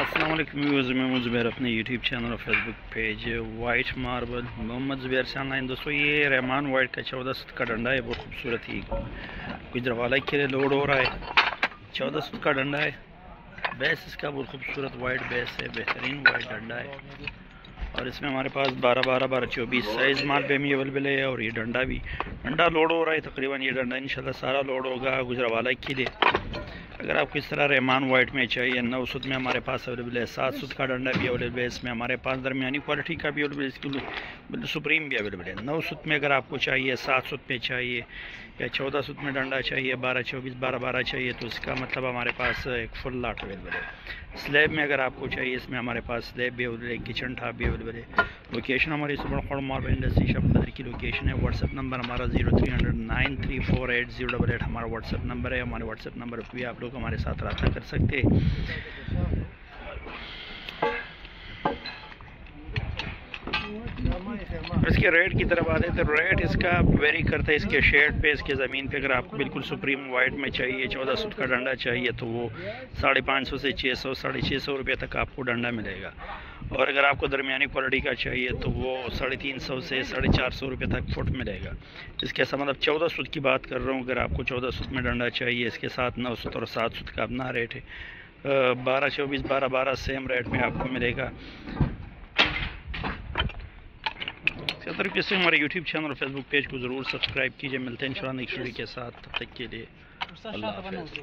السلام علیکم ویورز، میں محمد زبیر اپنے یوٹیوب چینل اور فیس بک پیج وائٹ ماربل محمد زبیر سے آن لائن. دوستوں یہ رحمان وائٹ کا 14 سوت کا ڈنڈا ہے، بہت خوبصورت ہی گجرا والا کے لیے لوڈ ہو رہا ہے. 14 سوت کا ڈنڈا ہے، بیس اس کا بہت خوبصورت وائٹ بیس ہے، بہترین وائٹ ڈنڈا ہے. اور اس میں ہمارے پاس 12-12-12-24 سائز مال پہ بھی اویلیبل ہے. اور یہ ڈنڈا لوڈ ہو رہا ہے. تقریباً یہ ڈنڈا انشاءاللہ سارا لوڈ ہوگا گجرا والا کے لیے. اگر آپ کو اس طرح رحمان وائٹ میں چاہیے 9 سوت میں ہمارے پاس اویلیبل ہے، 7 سوت کا ڈنڈا بھی اویلیبل ہے. اس میں ہمارے پاس درمیانی کوالٹی کا بھی اویلیبل ہے، اس کے سپریم بھی اویلیبل ہے. 9 سوت میں اگر آپ کو چاہیے، 7 سوت میں چاہیے یا 14 سوت میں ڈنڈا چاہیے، 12-24 12-12 چاہیے، تو اس کا مطلب ہمارے پاس ایک فل لاٹ اویلیبل ہے. سلیب میں اگر آپ کو چاہیے، اس میں ہمارے پاس سلیب بھی اویلیبل ہے، کچن ٹاپ بھی اویلیبل ہے. لوکیشن ہماری سبڑ ماربل انڈسٹری شاپ قدر کی لوکیشن ہے. واٹس ایپ نمبر ہمارا 0300934808 ہمارا واٹس ایپ نمبر ہے. ہمارے واٹس ایپ نمبر پہ بھی آپ لوگ ہمارے ساتھ رابطہ کر سکتے ہیں. اس کے ریٹ کی طرف آتے ہیں تو ریٹ اس کا ویری کرتا ہے اس کے شیڈ پہ، اس کے زمین پہ. اگر آپ کو بالکل سپریم وائٹ میں چاہیے، 14 سوت کا ڈنڈا چاہیے، تو وہ 550 سے 600 650 روپے تک آپ کو ڈنڈا ملے گا. اور اگر آپ کو درمیانی کوالٹی کا چاہیے تو وہ 350 سے 450 روپے تک فٹ ملے گا. اس کے مطلب 14 سوت کی بات کر رہا ہوں. اگر آپ کو 14 سوت میں ڈنڈا چاہیے، اس کے ساتھ 9 سوت اور 7 سوت کا اپنا ریٹ ہے. 12-24 12-12 سیم ریٹ میں آپ کو ملے گا. اس طریقے سے ہمارے یوٹیوب چینل اور فیس بک پیج کو ضرور سبسکرائب کیجیے. ملتے ہیں انشاءاللہ نیکسٹ ویڈیو کے ساتھ. تب تک کے لیے اللہ حافظ.